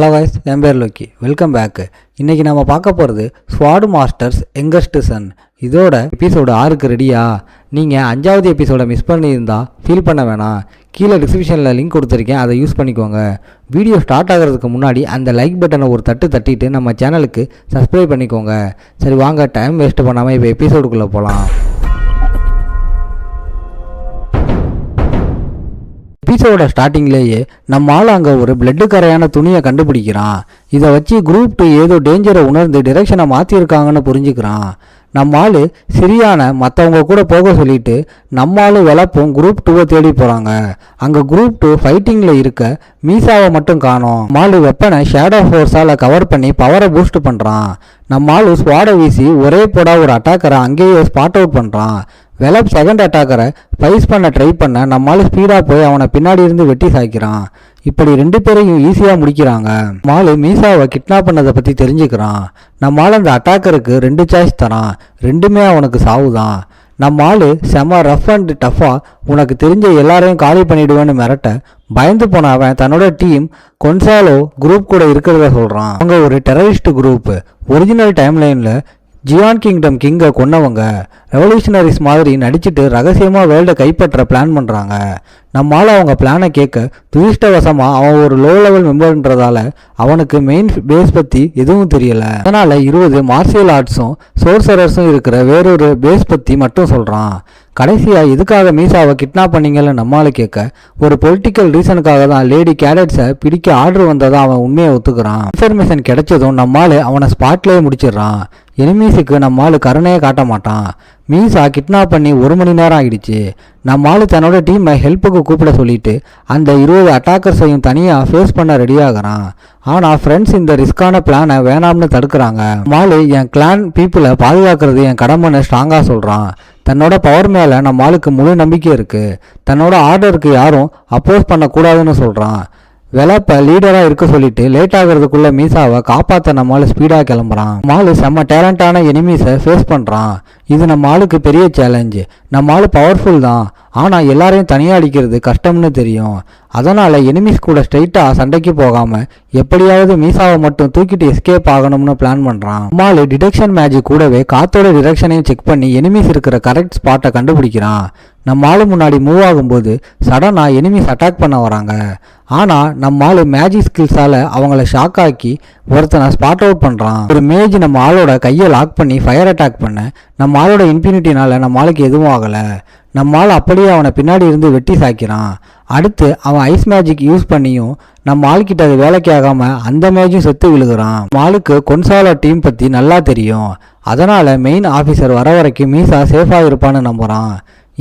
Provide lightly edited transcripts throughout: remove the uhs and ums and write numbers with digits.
Hello guys, என் பேர் Loki. Welcome back. இன்றைக்கி நம்ம பார்க்க போகிறது ஸ்வாட் மாஸ்டர்ஸ் யங்கஸ்ட் சன். இதோட எபிசோடு 6க்கு ரெடியா? நீங்கள் 5வது எபிசோடை மிஸ் பண்ணியிருந்தால் ஃபீல் பண்ண வேணாம். கீழே டிஸ்கிரிப்ஷனில் லிங்க் கொடுத்துருக்கேன், அதை யூஸ் பண்ணிக்கோங்க. வீடியோ ஸ்டார்ட் ஆகிறதுக்கு முன்னாடி அந்த லைக் பட்டனை ஒரு தட்டிட்டு நம்ம சேனலுக்கு சப்ஸ்கிரைப் பண்ணிக்கோங்க. சரி வாங்க, டைம் வேஸ்ட் பண்ணாமல் இப்போ எபிசோடுக்குள்ளே போகலாம். எபிசோட ஸ்டார்டிங்லேயே நம்ம ஆள் அங்கே ஒரு பிளட்டு கரையான துணியை கண்டுபிடிக்கிறான். இதை வச்சு குரூப் 2 ஏதோ டேஞ்சரை உணர்ந்து டிரெக்ஷனை மாற்றிருக்காங்கன்னு புரிஞ்சுக்கிறான். நம்ம ஆள் சிரியான மற்றவங்க கூட போக சொல்லிட்டு நம்ம ஆள் விளப்பும் குரூப் 2 தேடி போகிறாங்க. அங்கே குரூப் 2 ஃபைட்டிங்கில் இருக்க மீசாவை மட்டும் காணோம். மாலு வெப்பனை ஷேடோ ஃபோர்ஸால் கவர் பண்ணி பவரை பூஸ்ட் பண்ணுறான். நம்ம ஆள் ஸ்வாடை வீசி ஒரே போடா ஒரு அட்டாக்கரை அங்கேயே ஸ்பாட் அவுட் பண்ணுறான். வெலப் செகண்ட் அட்டாக்கரை ஃபைஸ் பண்ண ட்ரை பண்ண நம்மளால ஸ்பீடாக போய் அவனை பின்னாடி இருந்து வெட்டி சாய்க்கிறான். இப்படி 2 பேரையும் ஈஸியாக முடிக்கிறாங்க. மாலு மீசாவை கிட்னாப் பண்ணதை பற்றி தெரிஞ்சுக்கிறான். நம்மளால அந்த அட்டாக்கருக்கு 2 சாய்ஸ் தரான், 2மே அவனுக்கு சாவுதான். நம்ம ஆள் செம ரஃப் அண்ட் டஃப்பாக உனக்கு தெரிஞ்ச எல்லாரையும் காலி பண்ணிடுவேன்னு மிரட்ட பயந்து போன அவன் தன்னோட டீம் கொன்சாலோ குரூப் கூட இருக்கிறத சொல்கிறான். அவங்க ஒரு டெரரிஸ்ட் குரூப். ஒரிஜினல் டைம்லைனில் ஜியான் கிங்டம் கிங்கை கொன்னவங்க. ரெவல்யூஷனரிஸ் மாதிரி நடிச்சுட்டு ரகசியமாக வேர்ல்டை கைப்பற்ற பிளான் பண்ணுறாங்க. நம்மளால் அவங்க பிளானை கேட்க துரிஷ்டவசமாக அவன் ஒரு லோ லெவல் மெம்பர்ன்றதால அவனுக்கு மெயின் பேஸ் பற்றி எதுவும் தெரியல. அதனால் 20 மார்ஷியல் ஆர்ட்ஸும் சோர்சரர்ஸும் இருக்கிற வேறொரு பேஸ் பற்றி மட்டும் சொல்கிறான். கடைசியாக எதுக்காக மீசாவை கிட்னாப் பண்ணீங்கன்னு நம்மளால் கேட்க ஒரு பொலிட்டிக்கல் ரீசனுக்காக தான் லேடி கேடட்ஸை பிடிக்க ஆர்டர் வந்ததாக அவன் உண்மையை ஒத்துக்கிறான். இன்ஃபர்மேஷன் கிடைச்சதும் நம்மளால் அவனை ஸ்பாட்லேயே முடிச்சிடுறான். எனிமீஸுக்கு நம்மளால் கருணையே காட்ட மாட்டான். மீசா கிட்னாப் பண்ணி 1 மணி நேரம் ஆகிடுச்சு. நம்மளால் தன்னோட டீமை ஹெல்ப்புக்கு கூப்பிட சொல்லிட்டு அந்த 20 அட்டாக்கர்ஸையும் தனியாக ஃபேஸ் பண்ண ரெடியாகிறான். ஆனால் ஃப்ரெண்ட்ஸ் இந்த ரிஸ்கான பிளானை வேணாம்னு தடுக்கிறாங்க. மாலு என் கிளான் பீப்புளை பாதுகாக்கிறது என் கடமைன்னு ஸ்ட்ராங்காக சொல்கிறான். தன்னோட பவர் மேலே நம்ம ஆளுக்கு முழு நம்பிக்கை இருக்குது. தன்னோட ஆர்டருக்கு யாரும் அப்போஸ் பண்ணக்கூடாதுன்னு சொல்கிறான். வெலப்பை லீடராக இருக்க சொல்லிட்டு லேட் ஆகிறதுக்குள்ள மீசாவை காப்பாற்ற நம்மளால் ஸ்பீடாக கிளம்புறான். மாலு செம்ம டேலண்டான எனிமீஸை ஃபேஸ் பண்ணுறான். இது நம்ம ஆளுக்கு பெரிய சேலஞ்சு. நம்ம ஆளு பவர்ஃபுல் தான், ஆனால் எல்லாரையும் தனியாக அடிக்கிறது கஷ்டம்னு தெரியும். அதனால் எனிமீஸ் கூட ஸ்ட்ரைட்டாக சண்டைக்கு போகாமல் எப்படியாவது மீசாவை மட்டும் தூக்கிட்டு எஸ்கேப் ஆகணும்னு பிளான் பண்ணுறான். மாலு டிடெக்ஷன் மேஜிக் கூடவே காத்தோட டிரெக்ஷனையும் செக் பண்ணி எனிமீஸ் இருக்கிற கரெக்ட் ஸ்பாட்டை கண்டுபிடிக்கிறான். நம்ம ஆளு முன்னாடி மூவ் ஆகும்போது சடனாக எனிமீஸ் அட்டாக் பண்ண வராங்க. ஆனால் நம்ம ஆளு மேஜிக் ஸ்கில்ஸால் அவங்கள ஷாக் ஆக்கி ஒருத்தனை ஸ்பாட் அவுட் பண்ணுறான். ஒரு மேஜ் நம்ம ஆளோட கையை லாக் பண்ணி ஃபயர் அட்டாக் பண்ண நம்ம ஆளோட இன்ஃபினிட்டினால நம்ம ஆளுக்கு எதுவும் ஆகலை. நம்ம ஆள் அப்படியே அவனை பின்னாடி இருந்து வெட்டி சாய்க்கிறான். அடுத்து அவன் ஐஸ் மேஜிக் யூஸ் பண்ணியும் நம்ம ஆள்கிட்ட அது வேலைக்கு ஆகாமல் அந்த மேஜும் செத்து விழுகிறான். நம்ம ஆளுக்கு கொன்சாலோ டீம் பற்றி நல்லா தெரியும். அதனால் மெயின் ஆஃபீஸர் வர வரைக்கும் மீசா சேஃபாக இருப்பான்னு நம்புகிறான்.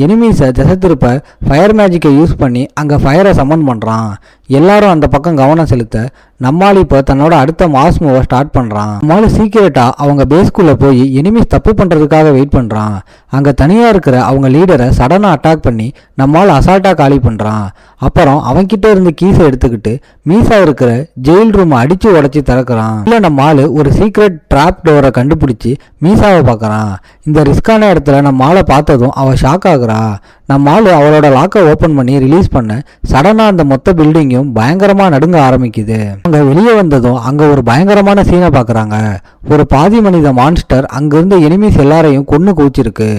எனிமீஸை திசை திருப்ப ஃபயர் மேஜிக்கை யூஸ் பண்ணி அங்கே ஃபயரை சம்மன் பண்ணுறான். எல்லாரும் அந்த பக்கம் கவனம் செலுத்த நம்மால் இப்போ தன்னோட அடுத்த மாஸ் மூவை ஸ்டார்ட் பண்ணுறான். நம்மளால சீக்கிரட்டாக அவங்க பேஸ்குள்ளே போய் எனிமீஸ் தப்பு பண்ணுறதுக்காக வெயிட் பண்ணுறான். அங்கே தனியாக இருக்கிற அவங்க லீடரை சடனாக அட்டாக் பண்ணி நம்மால் அசால்ட்டாக காலி பண்ணுறான். அப்புறம் அவன்கிட்ட இருந்து கீஸை எடுத்துக்கிட்டு மீசா இருக்கிற ஜெயில் ரூமை அடித்து உடச்சி திறக்கிறான். இல்லை நம்ம ஆள் ஒரு சீக்ரெட் ட்ராப் டோரை கண்டுபிடிச்சி மீசாவை பார்க்குறான். இந்த ரிஸ்கான இடத்துல நம்ம ஆளை பார்த்ததும் அவள் ஷாக் ஆகுறா. நம்ம ஆள் அவளோட லாக்கை ஓப்பன் பண்ணி ரிலீஸ் பண்ண சடனாக அந்த மொத்த பில்டிங்கும் பயங்கரமாக நடுங்க ஆரம்பிக்குது. அங்கே வெளியே வந்ததும் அங்கே ஒரு பயங்கரமான சீனை பார்க்குறாங்க. ஒரு பாதி மனித மான்ஸ்டர் அங்கிருந்த எனிமீஸ் எல்லாரையும் கொன்று குவிச்சிருக்கு.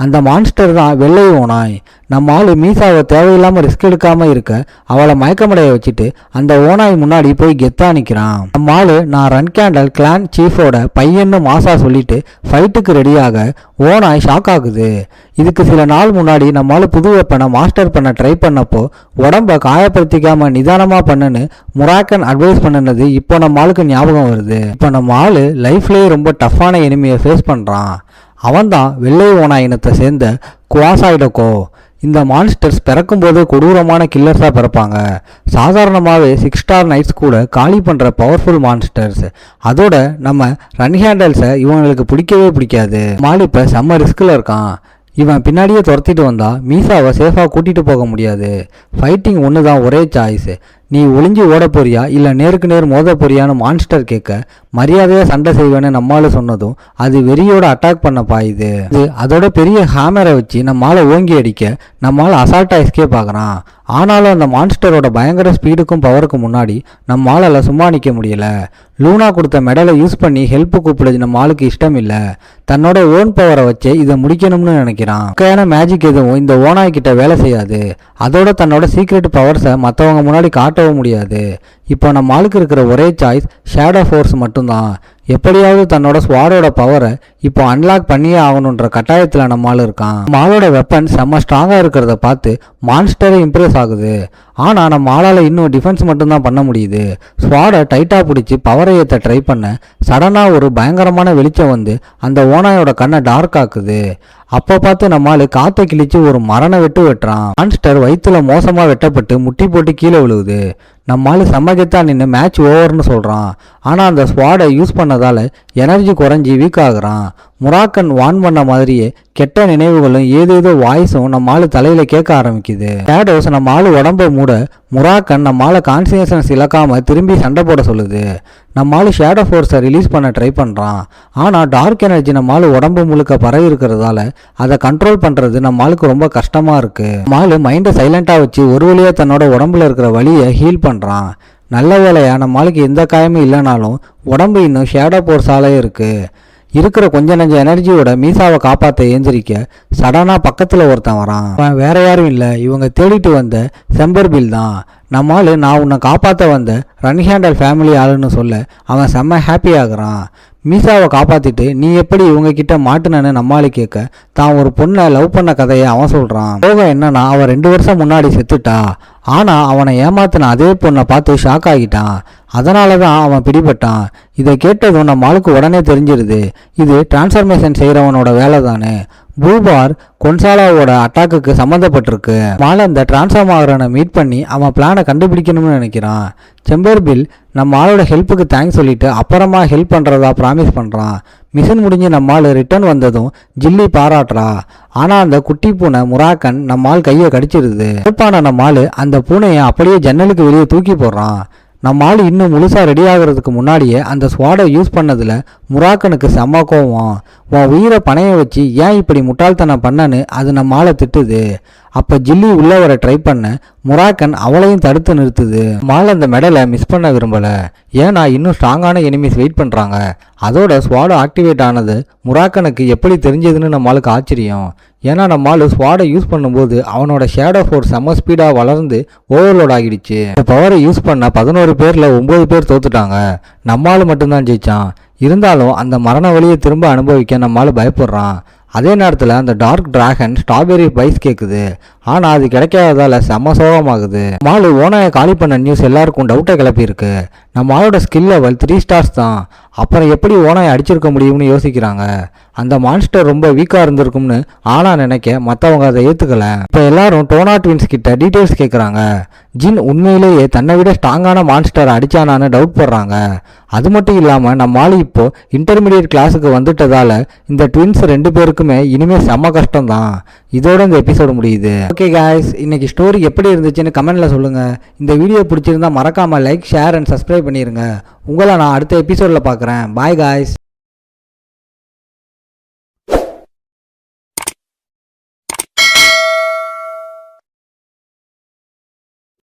அந்த மான்ஸ்டர் தான் வெள்ளை ஓனாய். நம்ம ஆள் மீசாவை தேவையில்லாமல் ரிஸ்க் எடுக்காமல் இருக்க அவளை மயக்கமடைய வச்சுட்டு அந்த ஓனாய் முன்னாடி போய் கெத்தா நிற்கிறான். நம்ம ஆள் நான் ரன் கேண்டல் கிளான் சீஃபோட பையன்னு மாசா சொல்லிட்டு ஃபைட்டுக்கு ரெடியாக ஓனாய் ஷாக் ஆகுது. இதுக்கு சில நாள் முன்னாடி நம்ம ஆள் புது வெப்பனை மாஸ்டர் பண்ண ட்ரை பண்ணப்போ உடம்ப காயப்படுத்திக்காம நிதானமாக பண்ணுன்னு முராக்கன் அட்வைஸ் பண்ணினது இப்போ நம்ம ஆளுக்கு ஞாபகம் வருது. இப்போ நம்ம ஆள் லைஃப்லேயே ரொம்ப டஃப்பான எனிமியை ஃபேஸ் பண்ணுறான். அவன்தான் வெள்ளை ஓனாய் இனத்தை சேர்ந்த குவாசாய்டோகோ. இந்த மான்ஸ்டர்ஸ் பிறக்கும்போது கொடூரமான கில்லர்ஸாக பிறப்பாங்க. சாதாரணமாகவே 6 ஸ்டார் நைட்ஸ் கூட காலி பண்ணுற பவர்ஃபுல் மான்ஸ்டர்ஸ். அதோட நம்ம ரன் ஹேண்டல்ஸை இவங்களுக்கு பிடிக்கவே பிடிக்காது. மாலு இப்போ செம்ம ரிஸ்கில் இருக்கான். இவன் பின்னாடியே துரத்திட்டு வந்தா மீசாவை சேஃபாக கூட்டிகிட்டு போக முடியாது. ஃபைட்டிங் ஒன்று தான் ஒரே சாய்ஸ். நீ ஒளிஞ்சு ஓட போறியா இல்லை நேருக்கு நேர் மோத போறியான்னு மான்ஸ்டர் கேட்க மரியாதையாக சண்டை செய்வேன்னு நம்மளால சொன்னதும் அது வெறியோட அட்டாக் பண்ண பாயுது. அதோட பெரிய ஹேமரை வச்சு நம்மளால ஓங்கி அடிக்க நம்மளால அசால்ட்டாக எஸ்கேப் ஆகிறான். ஆனாலும் அந்த மான்ஸ்டரோட பயங்கர ஸ்பீடுக்கும் பவருக்கும் முன்னாடி நம்ம ஆளால் சும்மா நிற்க முடியல. லூனா கொடுத்த மெடலை யூஸ் பண்ணி ஹெல்ப் கூப்பிடுது நம்ம ஆளுக்கு இஷ்டம் இல்லை. தன்னோட ஓன் பவரை வச்சு இதை முடிக்கணும்னு நினைக்கிறான். முக்கியமான மேஜிக் எதுவும் இந்த ஓனாய் கிட்ட வேலை செய்யாது. அதோட தன்னோட சீக்ரெட் பவர்ஸை மற்றவங்க முன்னாடி காட்டவும் முடியாது. இப்போ நம்ம ஆளுக்கு இருக்கிற ஒரே சாய்ஸ் ஷேடோ ஃபோர்ஸ் மட்டும்தான். எப்படியாவது தன்னோட ஸ்வாடோட பவரை இப்போ அன்லாக் பண்ணியே ஆகணுன்ற கட்டாயத்தில் நம்ம ஆள் இருக்கான். நம்ம ஆளோட வெப்பன் செம்ம ஸ்ட்ராங்காக இருக்கிறத பார்த்து மான்ஸ்டரே இம்ப்ரெஸ் ஆகுது. ஆனால் நம்ம ஆளால் இன்னும் டிஃபென்ஸ் மட்டும்தான் பண்ண முடியுது. ஸ்வாடை டைட்டாக பிடிச்சி பவரை ஏற்ற ட்ரை பண்ண சடனாக ஒரு பயங்கரமான வெளிச்சம் வந்து அந்த ஓனாயோட கண்ணை டார்க் ஆக்குது. அப்போ பார்த்து நம்ம ஆளு காற்றை கிழிச்சு ஒரு மரண வெட்டுறான். மான்ஸ்டர் வயிற்றுல மோசமாக வெட்டப்பட்டு முட்டி போட்டு கீழே விழுகுது. நம்ம ஆளு செம்மகத்தா நின்று மேட்ச் ஓவர்னு சொல்கிறான். ஆனால் அந்த ஸ்வாடை யூஸ் பண்ணதால் எனர்ஜி குறைஞ்சி வீக் ஆகுறான். முராக்கன் வான் பண்ண மாதிரியே கெட்ட நினைவுகளும் ஏதேதோ வாய்ஸும் நம்ம ஆளு தலையில கேட்க ஆரம்பிக்குது. ஷேடோஸ் நம்ம ஆளு உடம்ப மூட முராக்கன் நம்ம ஆளை கான்சியஸ்னஸ் இழக்காம திரும்பி சண்டை போட சொல்லுது. நம்ம ஆளு ஷேடோ ஃபோர்ஸை ரிலீஸ் பண்ண ட்ரை பண்ணுறான். ஆனால் டார்க் எனர்ஜி நம்ம ஆளு உடம்பு முழுக்க பரவி இருக்கிறதால அதை கண்ட்ரோல் பண்ணுறது நம்ம ஆளுக்கு ரொம்ப கஷ்டமாக இருக்குது. நம்ம ஆளு மைண்டை சைலண்ட்டாக வச்சு ஒரு வழியாக தன்னோட உடம்புல இருக்கிற வலியை ஹீல் பண்ணுறான். நல்ல வேலையா நம்ம ஆளுக்கு எந்த காயமும் இல்லைனாலும் உடம்பு இன்னும் ஷேடோ ஃபோர்ஸாலே இருக்குது. இருக்கிற கொஞ்ச நஞ்ச எனர்ஜியோட மீசாவை காப்பாற்ற ஏந்திரிக்க சடனாக பக்கத்தில் ஒருத்தன் வரான். அவன் வேற யாரும் இல்லை, இவங்க தேடிட்டு வந்த செம்பர்பில் தான். நம்மால் நான் உன்னை காப்பாற்ற வந்த ரன் ஹேண்டல் ஃபேமிலி ஆளுன்னு சொல்ல அவன் செம்ம ஹாப்பி ஆகுறான். மீசாவை காப்பாற்றிட்டு நீ எப்படி இவங்க கிட்ட மாட்டுனன்னு நம்மாளு கேட்க தான் ஒரு பொண்ணை லவ் பண்ண கதையை அவன் சொல்கிறான். போக என்னன்னா அவன் 2 வருஷம் முன்னாடி செத்துட்டா. ஆனால் அவனை ஏமாத்தின அதே பொண்ணை பார்த்து ஷாக் ஆகிட்டான். அதனால தான் அவன் பிடிபட்டான். இதை கேட்டதும் நம்ம ஆளுக்கு உடனே தெரிஞ்சிருது இது டிரான்ஸ்ஃபர்மேஷன் செய்கிறவனோட வேலை தானே. பூபார் கொன்சாலாவோட அட்டாக்குக்கு சம்மந்தப்பட்டிருக்கு. மாலை அந்த டிரான்ஸ்ஃபார்ம் ஆகிறவனை மீட் பண்ணி அவன் பிளானை கண்டுபிடிக்கணும்னு நினைக்கிறான். செம்பர்பில் நம்ம ஆளோட ஹெல்ப்புக்கு தேங்க்ஸ் சொல்லிட்டு அப்புறமா ஹெல்ப் பண்ணுறதா ப்ராமிஸ் பண்ணுறான். மிஷன் முடிஞ்சு நம்ம ஆள் ரிட்டர்ன் வந்ததும் ஜில்லி பாராட்டுறா. ஆனால் அந்த குட்டி பூனை முராக்கன் நம்ம ஆள் கையை கடிச்சிருது. ஹெல்ப்பான நம்ம ஆள் அந்த பூனையை அப்படியே ஜன்னலுக்கு வெளியே தூக்கி போடுறான். நம்ம ஆள் இன்னும் முழுசாக ரெடி ஆகிறதுக்கு முன்னாடியே அந்த ஸ்வாடை யூஸ் பண்ணதில் முராக்கனுக்கு செம்ம கோவம். உன் உயிரை பணைய வச்சு ஏன் இப்படி முட்டாள்தனம் பண்ணன்னு அது நம்ம ஆளை திட்டுது. அப்போ ஜில்லி உள்ள வர ட்ரை பண்ண முராக்கன் அவளையும் தடுத்து நிறுத்துது. மால் அந்த மெடலை மிஸ் பண்ண விரும்பலை. ஏன்னா இன்னும் ஸ்ட்ராங்கான எனிமீஸ் வெயிட் பண்ணுறாங்க. அதோட ஸ்வாடை ஆக்டிவேட் ஆனது முராக்கனுக்கு எப்படி தெரிஞ்சதுன்னு நம்மளுக்கு ஆச்சரியம். ஏன்னா நம்மால் ஸ்வாடை யூஸ் பண்ணும்போது அவனோட ஷேடோ ஃபோர்ஸ் செம்ம ஸ்பீடாக வளர்ந்து ஓவர்லோட் ஆகிடுச்சு. இந்த பவரை யூஸ் பண்ண 11 பேரில் 9 பேர் தோத்துட்டாங்க. நம்மால் மட்டும்தான் ஜெயிச்சான். இருந்தாலும் அந்த மரண வழியை திரும்ப அனுபவிக்க நம்மால் பயப்படுறான். அதே நேரத்தில் அந்த டார்க் டிராகன் ஸ்ட்ராபெரி பைஸ் கேட்குது. ஆனால் அது கிடைக்காததால செம்ம சோகமாகுது. மாலு ஓனாயை காலி பண்ண நியூஸ் எல்லாருக்கும் டவுட்டை கிளப்பியிருக்கு. நம்ம ஆளோட ஸ்கில் லெவல் 3 ஸ்டார்ஸ் தான். அப்புறம் எப்படி ஓனாயை அடிச்சிருக்க முடியும்னு யோசிக்கிறாங்க. அந்த மான்ஸ்டர் ரொம்ப வீக்காக இருந்திருக்கும்னு ஆனா நினைக்க மற்றவங்க அதை ஏற்றுக்கல. இப்போ எல்லாரும் டோனா ட்வின்ஸ் கிட்ட டீட்டெயில்ஸ் கேட்குறாங்க. ஜின் உண்மையிலேயே தன்னை விட ஸ்ட்ராங்கான மான்ஸ்டர் அடிச்சானான்னு டவுட் போடுறாங்க. அது மட்டும் இல்லாமல் நம்ம ஆளு இப்போ இன்டர்மீடியட் கிளாஸுக்கு வந்துட்டதால இந்த ட்வின்ஸ் 2 பேருக்குமே இனிமேல் செம்ம கஷ்டம் தான். இதோட இந்த எபிசோடு முடியுது. ஓகே காய்ஸ், இன்னைக்கு ஸ்டோரி எப்படி இருந்துச்சுன்னு கமெண்ட்ல சொல்லுங்க. இந்த வீடியோ பிடிச்சிருந்தா மறக்காம லைக், ஷேர் அண்ட் சப்ஸ்கிரைப் பண்ணிருங்க. உங்களை நான் அடுத்த எபிசோடில் பார்க்குறேன். Bye guys.